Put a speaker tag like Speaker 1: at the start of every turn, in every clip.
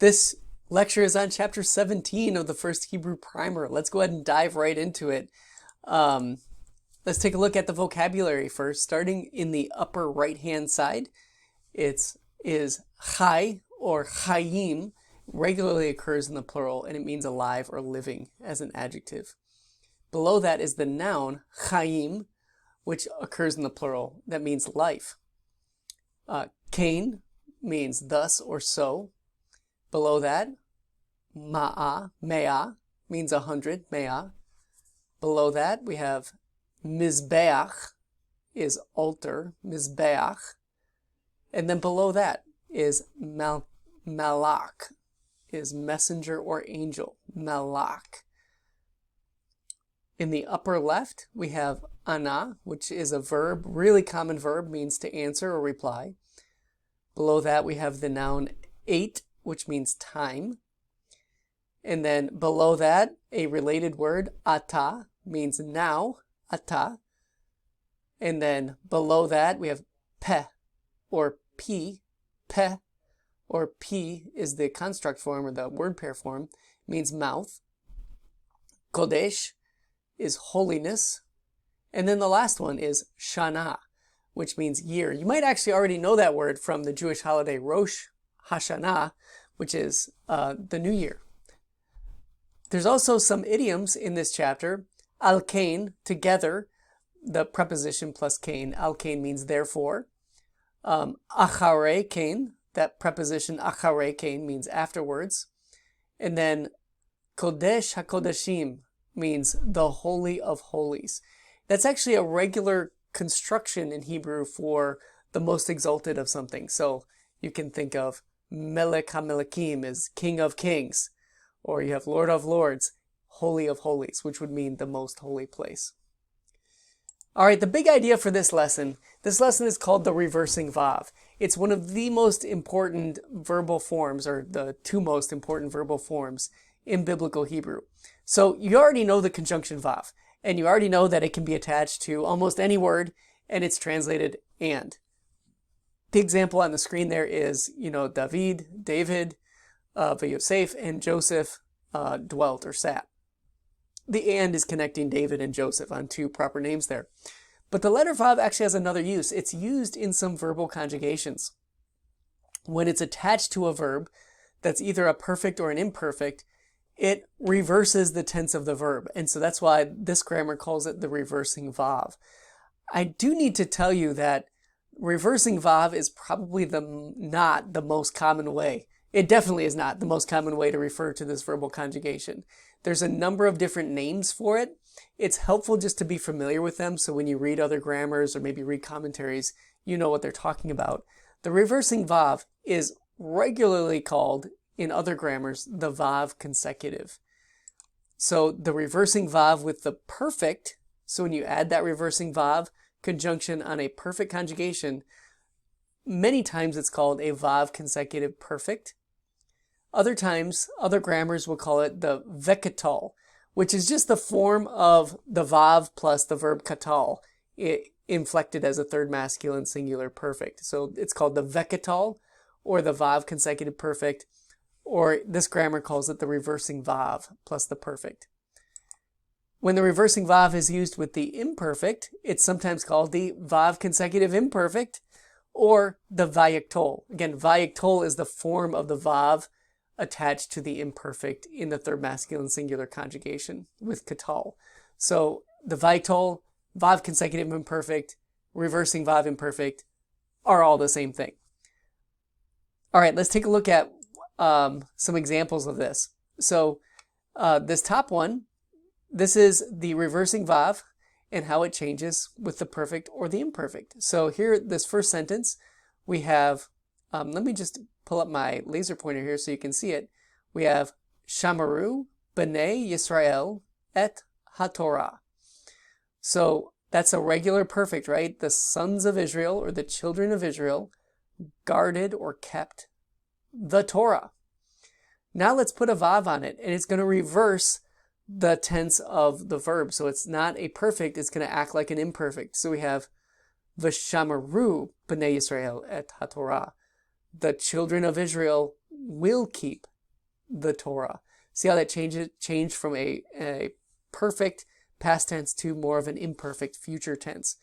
Speaker 1: This lecture is on chapter 17 of the first Hebrew primer. Let's go ahead and dive right into it. Let's take a look at the vocabulary first, starting in the upper right-hand side. It is chai or chayim, regularly occurs in the plural, and it means alive or living as an adjective. Below that is the noun chayim, which occurs in the plural. That means life. Kain means thus or so. Below that, me'ah means 100, me'ah. Below that, we have mizbeach is altar, mizbeach. And then below that is malach, is messenger or angel, malach. In the upper left, we have ana, which is a verb, really common verb, means to answer or reply. Below that, we have the noun ate, which means time. And then below that, a related word, ata, means now, ata. And then below that, we have peh, or p, peh, or p is the construct form, or the word pair form, means mouth. Kodesh is holiness. And then the last one is shana, which means year. You might actually already know that word from the Jewish holiday Rosh Hashanah, which is the new year. There's also some idioms in this chapter. Al-kain, together, the preposition plus kain. Al-kain means therefore. Acharei kain, that preposition acharei kain means afterwards. And then kodesh hakodashim means the holy of holies. That's actually a regular construction in Hebrew for the most exalted of something. So you can think of Melech HaMelekim is King of Kings, or you have Lord of Lords, Holy of Holies, which would mean the most holy place. All right, the big idea for this lesson is called the reversing vav. It's one of the most important verbal forms, or the two most important verbal forms in biblical Hebrew. So you already know the conjunction vav, and you already know that it can be attached to almost any word, and it's translated and. The example on the screen there is, David, Yosef, and Joseph dwelt or sat. The and is connecting David and Joseph on two proper names there. But the letter vav actually has another use. It's used in some verbal conjugations. When it's attached to a verb that's either a perfect or an imperfect, it reverses the tense of the verb. And so that's why this grammar calls it the reversing vav. I do need to tell you that reversing vav is probably not the most common way. It definitely is not the most common way to refer to this verbal conjugation. There's a number of different names for it. It's helpful just to be familiar with them, so when you read other grammars or maybe read commentaries, you know what they're talking about. The reversing vav is regularly called, in other grammars, the vav consecutive. So the reversing vav with the perfect, so when you add that reversing vav conjunction on a perfect conjugation, many times it's called a vav consecutive perfect. Other times, other grammars will call it the vekatal, which is just the form of the vav plus the verb katal, inflected as a third masculine singular perfect. So it's called the vekatal, or the vav consecutive perfect, or this grammar calls it the reversing vav plus the perfect. When the reversing vav is used with the imperfect, it's sometimes called the vav consecutive imperfect, or the vayiktol. Again, vayiktol is the form of the vav attached to the imperfect in the third masculine singular conjugation with katal. So the vayiktol, vav consecutive imperfect, reversing vav imperfect are all the same thing. All right, let's take a look at some examples of this. So this top one, this is the reversing vav and how it changes with the perfect or the imperfect. So here, this first sentence, we have, let me just pull up my laser pointer here so you can see it. We have Shamaru B'nai Yisrael et HaTorah. So that's a regular perfect, right? The sons of Israel, or the children of Israel, guarded or kept the Torah. Now let's put a vav on it, and it's going to reverse the tense of the verb. So it's not a perfect, it's going to act like an imperfect. So we have V'shamaru B'nai Yisrael et HaTorah. The children of Israel will keep the Torah. See how that changed from a perfect past tense to more of an imperfect future tense.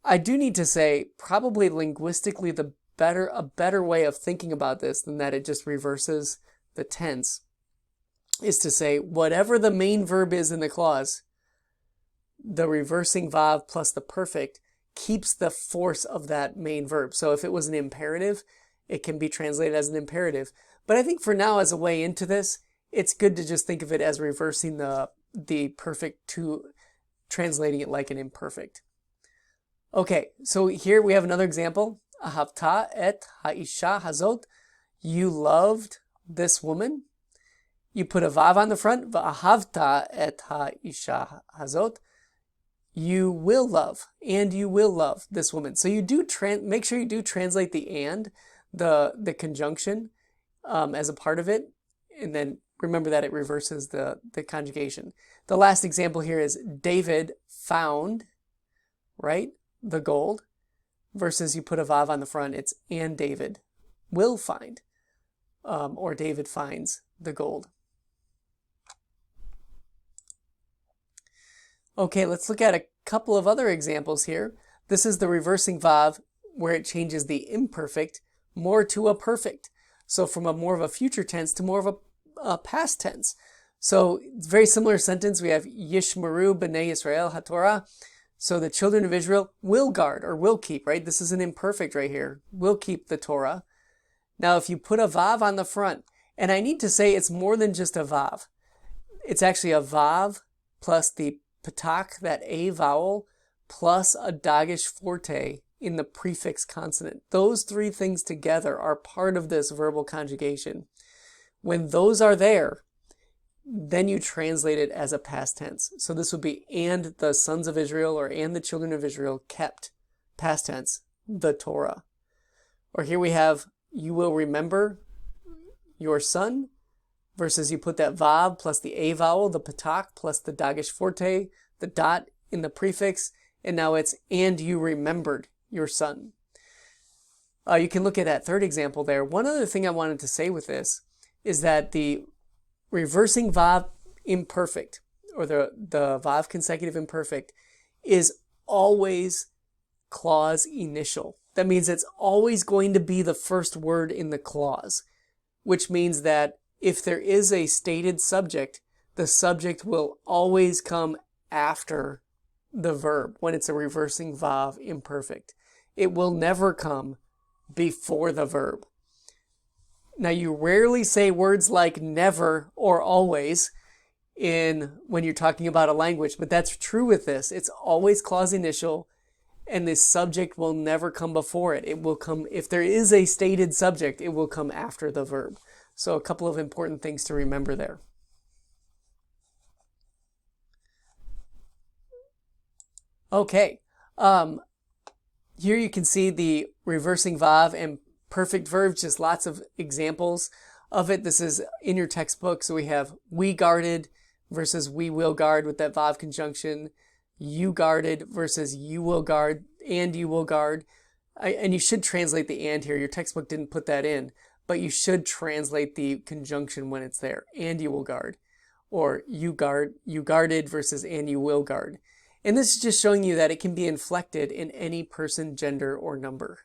Speaker 1: I do need to say, probably linguistically, a better way of thinking about this than that it just reverses the tense is to say whatever the main verb is in the clause, the reversing vav plus the perfect keeps the force of that main verb. So if it was an imperative, it can be translated as an imperative. But I think for now, as a way into this, it's good to just think of it as reversing the perfect to translating it like an imperfect. Okay, so here we have another example. Ahavta et ha'isha hazot. You loved this woman. You put a vav on the front. Va'ahavta et ha'isha hazot. You will love, and you will love this woman. So you do make sure you do translate the and, the conjunction as a part of it, and then remember that it reverses the conjugation. The last example here is David found, right, the gold, versus you put a vav on the front. It's and David will find, or David finds the gold. Okay, let's look at a couple of other examples here. This is the reversing vav where it changes the imperfect more to a perfect. So from a more of a future tense to more of a past tense. So it's a very similar sentence. We have Yishmeru b'nei Yisrael haTorah. So the children of Israel will guard or will keep, right? This is an imperfect right here. Will keep the Torah. Now if you put a vav on the front, and I need to say it's more than just a vav. It's actually a vav plus the patak, that a vowel, plus a dagesh forte in the prefix consonant. Those three things together are part of this verbal conjugation. When those are there, then you translate it as a past tense. So this would be and the sons of Israel or and the children of Israel kept, past tense, the Torah. Or here we have you will remember your son, versus you put that vav plus the a vowel, the patak, plus the dagesh forte, the dot in the prefix, and now it's and you remembered your son. You can look at that third example there. One other thing I wanted to say with this is that the reversing vav imperfect, or the vav consecutive imperfect, is always clause initial. That means it's always going to be the first word in the clause, which means that if there is a stated subject, the subject will always come after the verb when it's a reversing vav imperfect. It will never come before the verb. Now you rarely say words like never or always when you're talking about a language, but that's true with this. It's always clause initial, and the subject will never come before it. It will come, if there is a stated subject, it will come after the verb. So a couple of important things to remember there. Okay, here you can see the reversing vav and perfect verbs, just lots of examples of it. This is in your textbook. So we have we guarded versus we will guard with that vav conjunction. You guarded versus you will guard and you will guard. And you should translate the and here. Your textbook didn't put that in, but you should translate the conjunction when it's there. And you will guard. Or you guarded versus and you will guard. And this is just showing you that it can be inflected in any person, gender, or number.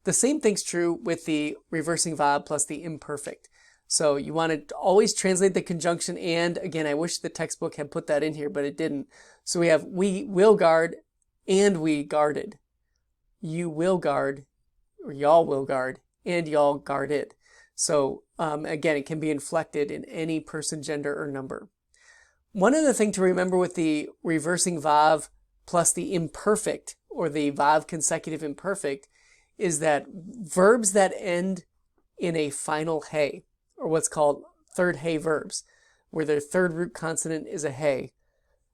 Speaker 1: The same thing's true with the reversing vav plus the imperfect. So you want to always translate the conjunction and. Again, I wish the textbook had put that in here, but it didn't. So we have we will guard and we guarded. You will guard, or y'all will guard, and y'all guarded. So again, it can be inflected in any person, gender, or number. One other thing to remember with the reversing vav plus the imperfect, or the vav consecutive imperfect, is that verbs that end in a final hey, or what's called third hey verbs, where their third root consonant is a hey,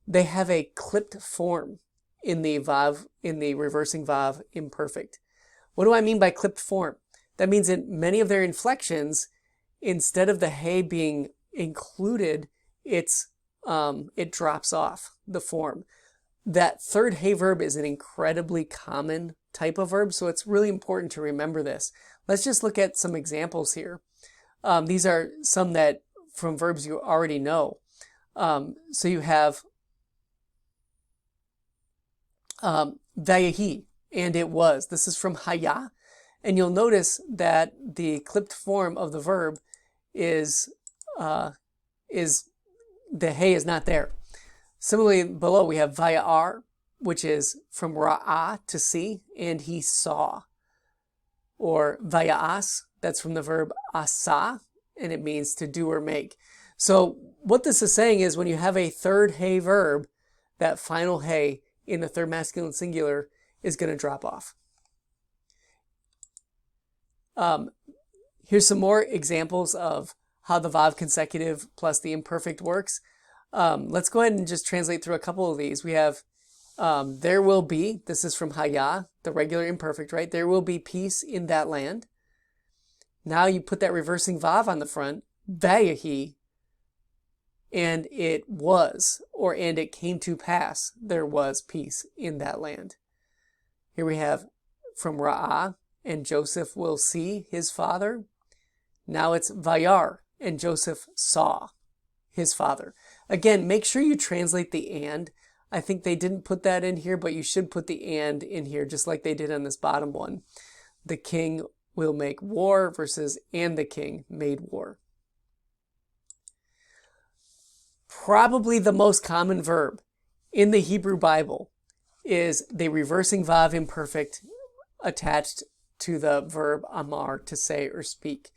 Speaker 1: they have a clipped form in the reversing vav imperfect. What do I mean by clipped form? That means in many of their inflections, instead of the hey being included, it drops off the form. That third hey verb is an incredibly common type of verb, so it's really important to remember this. Let's just look at some examples here. These are some that from verbs you already know. So you have vayahi, and it was. This is from haya. And you'll notice that the clipped form of the verb is the hey is not there. Similarly, below we have vayar, which is from ra'a, to see, and he saw. Or vaya'as, that's from the verb asa, and it means to do or make. So what this is saying is when you have a third hey verb, that final hey in the third masculine singular is going to drop off. Here's some more examples of how the vav consecutive plus the imperfect works. Let's go ahead and just translate through a couple of these. We have there will be, this is from haya, the regular imperfect, right? There will be peace in that land. Now you put that reversing vav on the front, vayahi, and it was, or and it came to pass, there was peace in that land. Here we have from ra'ah, and Joseph will see his father. Now it's vayar, and Joseph saw his father. Again, make sure you translate the and. I think they didn't put that in here, but you should put the and in here, just like they did on this bottom one. The king will make war versus and the king made war. Probably the most common verb in the Hebrew Bible is the reversing vav imperfect attached to the verb amar, to say or speak.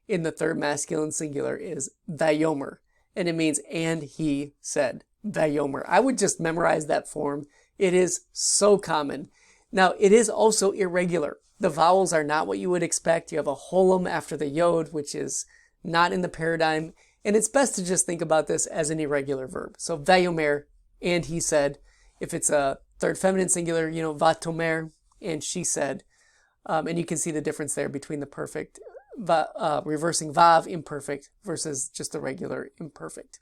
Speaker 1: In the third masculine singular is vayomer, and it means and he said. Vayomer. I would just memorize that form. It is so common. Now, it is also irregular. The vowels are not what you would expect. You have a holum after the yod, which is not in the paradigm. And it's best to just think about this as an irregular verb. So vayomer, and he said. If it's a third feminine singular, vatomer, and she said. And you can see the difference there between the perfect, reversing vav imperfect versus just the regular imperfect.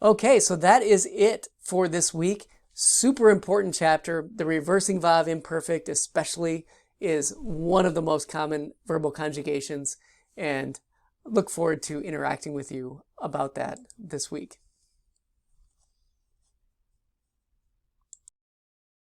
Speaker 1: Okay, so that is it for this week. Super important chapter. The reversing vav imperfect especially is one of the most common verbal conjugations, and look forward to interacting with you about that this week.